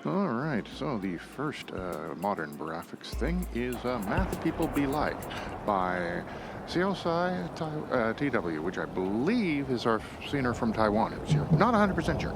All right, so the first modern graphics thing is Math People Be Like by Seosai TW, which I believe is our scener from Taiwan who's here. Not 100% sure.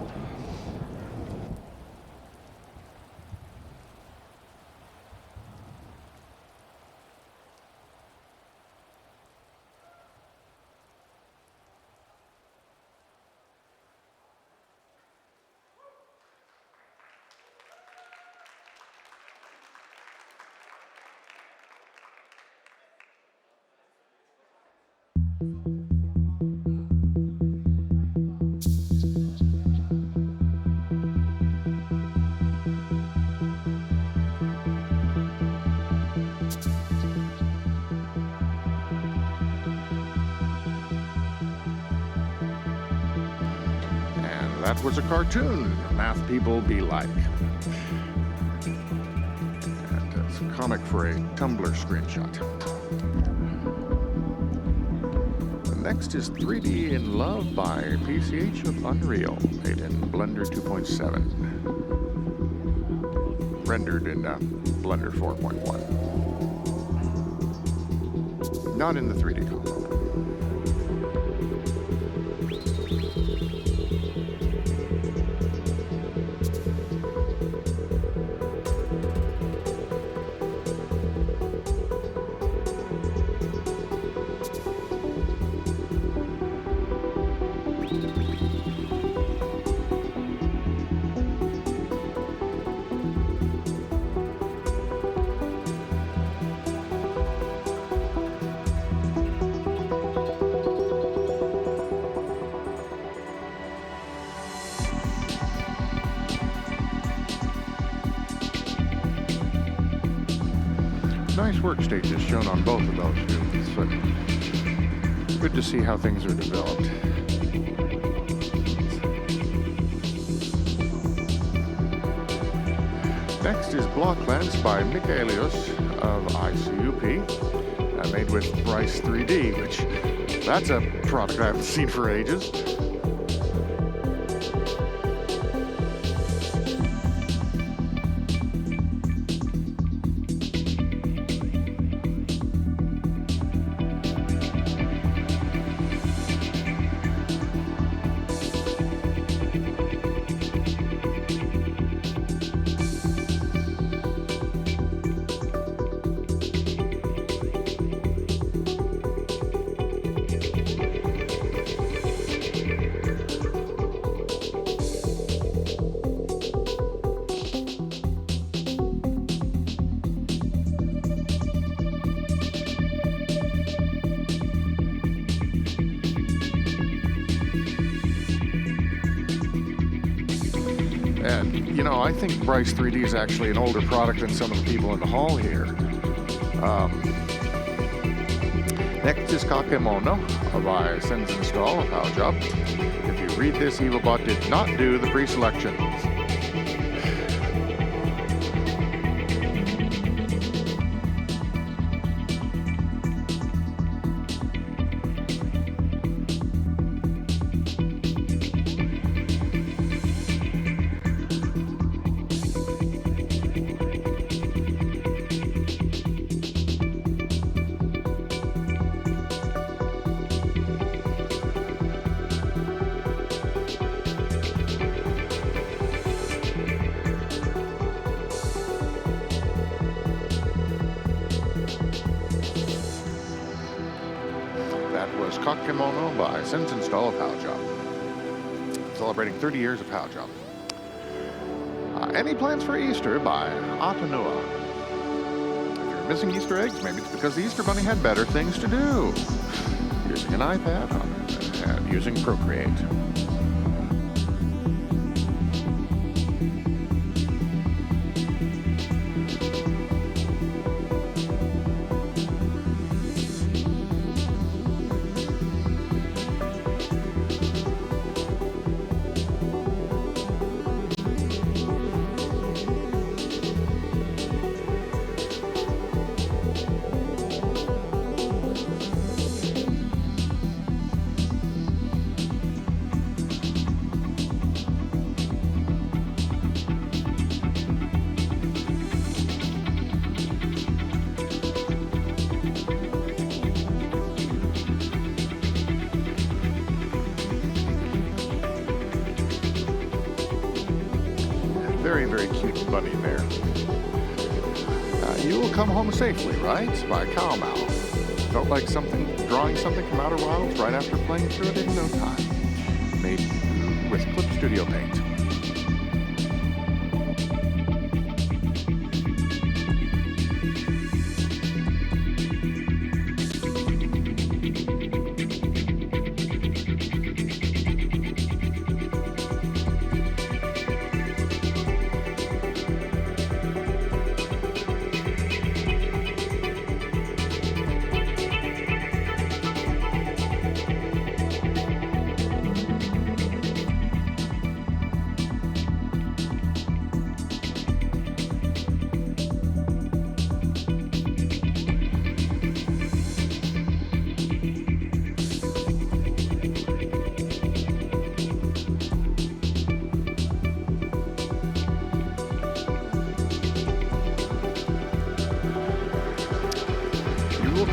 That was a cartoon, Math People Be Like. And it's a comic for a Tumblr screenshot. The next is 3D in Love by PCH of Unreal, made in Blender 2.7. Rendered in Blender 4.1. Not in the 3D component. Nice workstages shown on both of those two. So good to see how things are developed. Next is Blocklands by mickaleus of ICUP, made with Bryce 3D, which that's a product I haven't seen for ages. And, you know, I think Bryce 3D is actually an older product than some of the people in the hall here. Next is Kakemono by sensenstahl of Howjob. If you read this, EvilBot did not do the pre-selection. Was Kakemono by sensenstahl of Howjob, celebrating 30 years of Howjob. Any Plans for Easter by Atanua. If you're missing Easter eggs, maybe it's because the Easter Bunny had better things to do. Using an iPad and using Procreate. very cute bunny there. You Will Come Home Safely, right? By Kaomau. Felt like drawing something from Outer Wilds right after playing through it in no time. Made with Clip Studio Paint.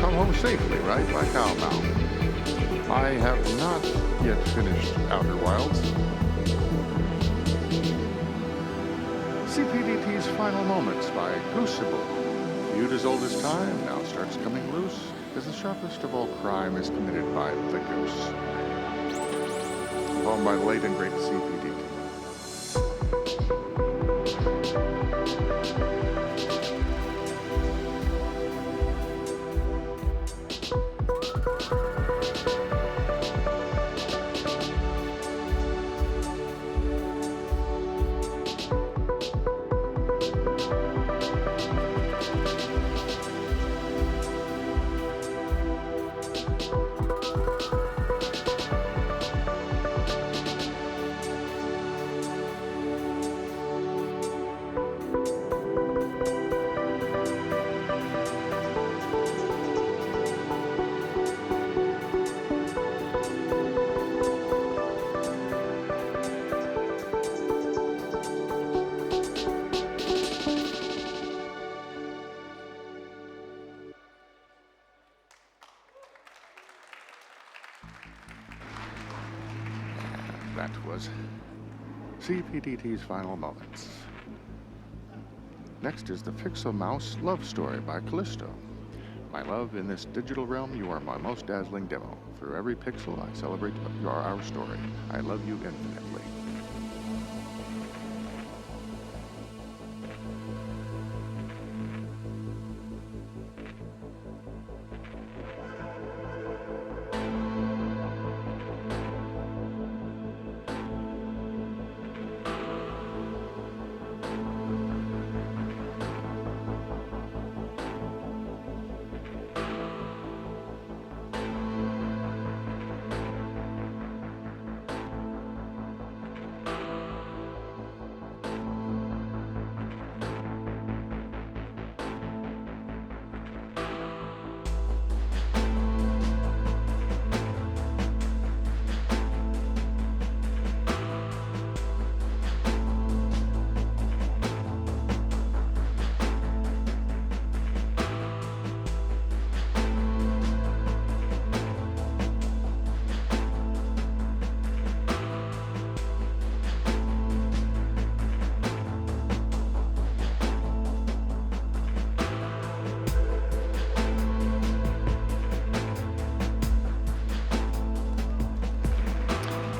Come Home Safely, right, by Kaomau. I have not yet finished Outer Wilds. cpdt's Final Moments by Goosible. Viewed as old as time, now starts coming loose, as the sharpest of all crime is committed by the goose. A poem by the late and great cpdt. That was cpdt's Final Moments. Next is the Pixel Mouse Love Story by Callisto. My love, in this digital realm, you are my most dazzling demo. Through every pixel, I celebrate our story. I love you infinitely.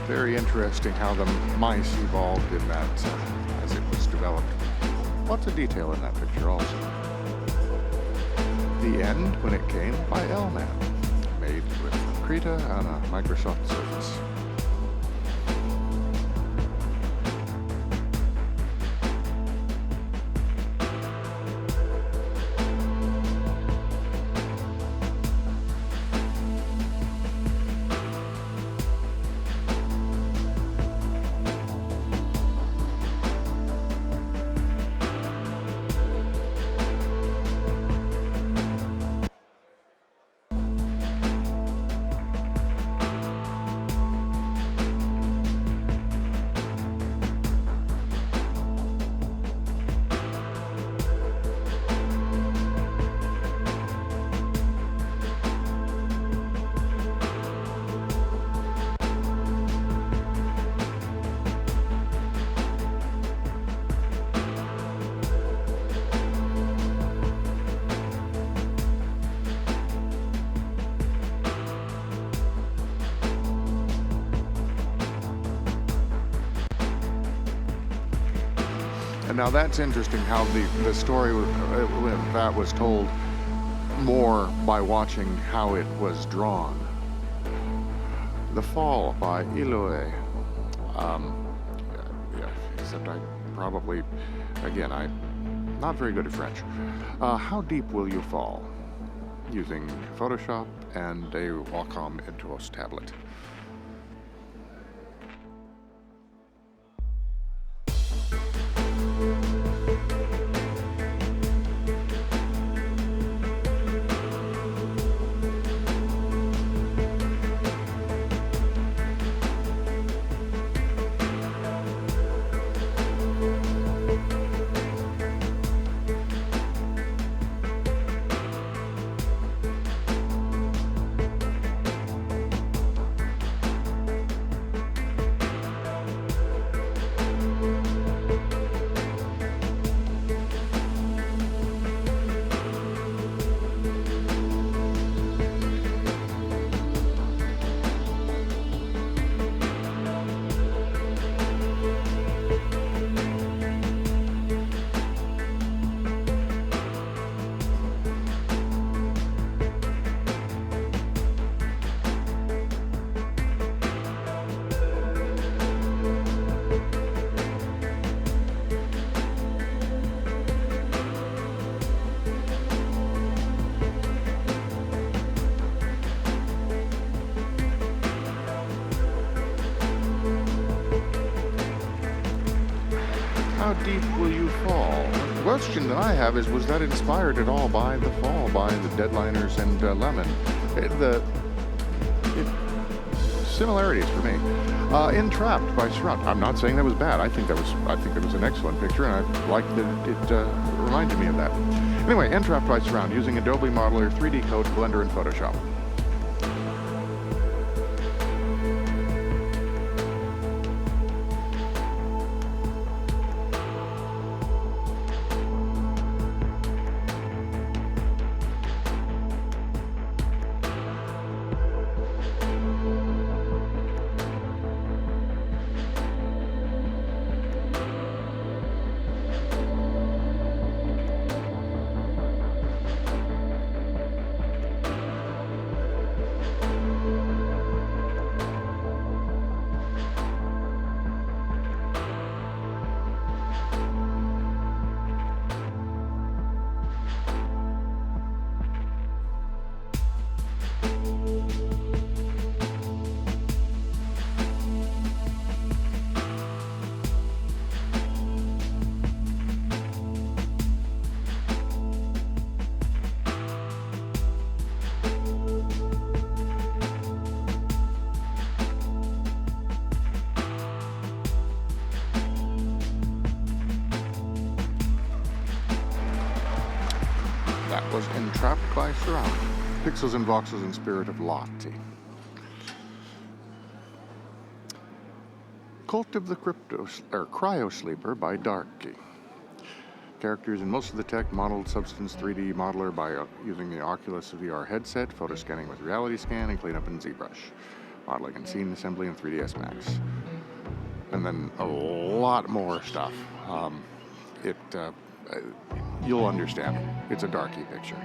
Very interesting how the mice evolved in that as it was developed. Lots of detail in that picture also. The End When It Came by LMan, made with Krita on a Microsoft Surface. Now that's interesting how the story that was told more by watching how it was drawn. The Fall by Iloé. Yeah, except I probably, again, I'm not very good at French. How deep will you fall? Using Photoshop and a Wacom Intuos tablet. How deep will you fall? The question that I have is, was that inspired at all by The Fall, by the Deadliners and LMan? Similarities for me. Entrapped by Surround. I'm not saying that was bad. I think that was an excellent picture, and I liked that it reminded me of that. Anyway, Entrapped by Surround using Adobe Modeler, 3D Code, Blender, and Photoshop. That was Entrapped by Surround. Pixels and voxels in spirit of Lottie. Cult of the Cryosleeper by Darkki. Characters in most of the tech modeled Substance 3D modeler by using the Oculus VR headset, photo scanning with Reality Scan, and cleanup in ZBrush. Modeling and scene assembly in 3ds Max. And then a lot more stuff. You'll understand. It's a Darkki picture.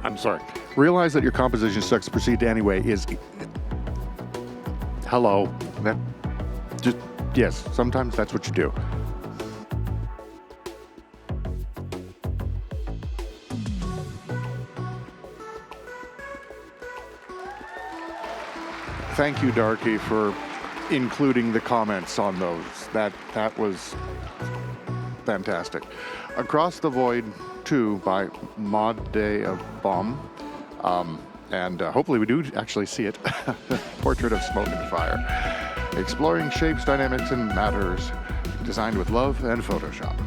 I'm sorry. Realize that your composition sucks. Proceed anyway is... Hello. That just... Yes, sometimes that's what you do. Thank you, Darkki, for including the comments on those. That was fantastic. Across the Void 2 by Mod Day of Bomb. And hopefully we do actually see it. Portrait of Smoke and Fire. Exploring shapes, dynamics, and matters. Designed with love and Photoshop.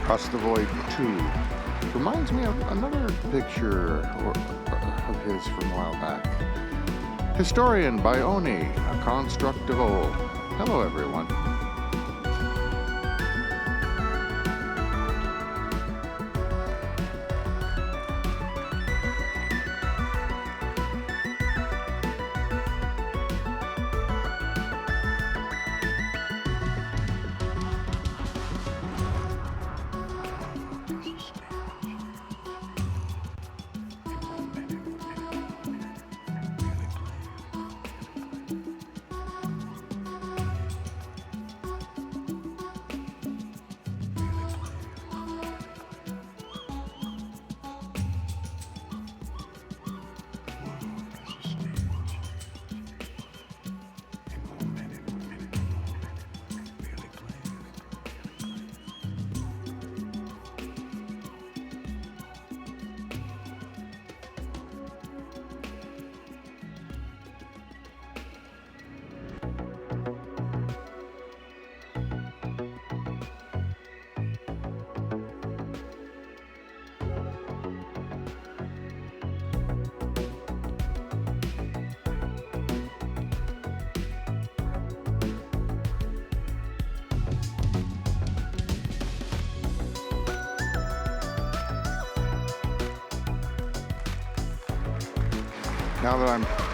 Across the Void 2 reminds me of another picture of his from a while back. Historian by Oni, a construct of old. Hello, everyone.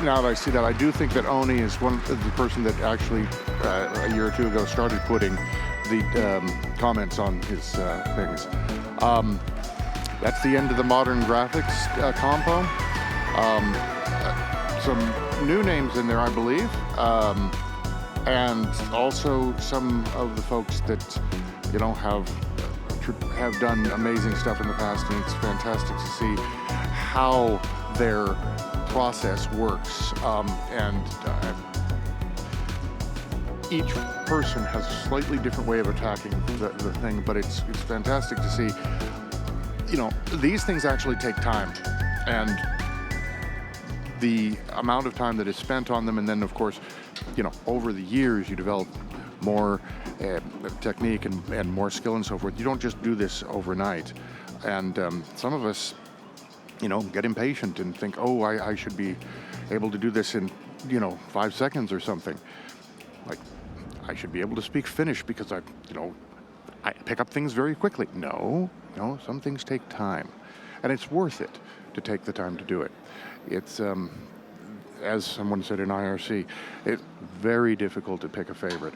Now that I see that, I do think that Oni is the person that actually a year or two ago started putting the comments on his things. That's the end of the modern graphics compo. Some new names in there, I believe, and also some of the folks that have done amazing stuff in the past, and it's fantastic to see how their process works, and each person has a slightly different way of attacking the thing, but it's fantastic to see. These things actually take time, and the amount of time that is spent on them, and then of course, over the years you develop more technique and more skill and so forth. You don't just do this overnight, and some of us get impatient and think, oh, I should be able to do this in, 5 seconds or something. Like, I should be able to speak Finnish because I pick up things very quickly. No, some things take time. And it's worth it to take the time to do it. It's, as someone said in IRC, it's very difficult to pick a favorite.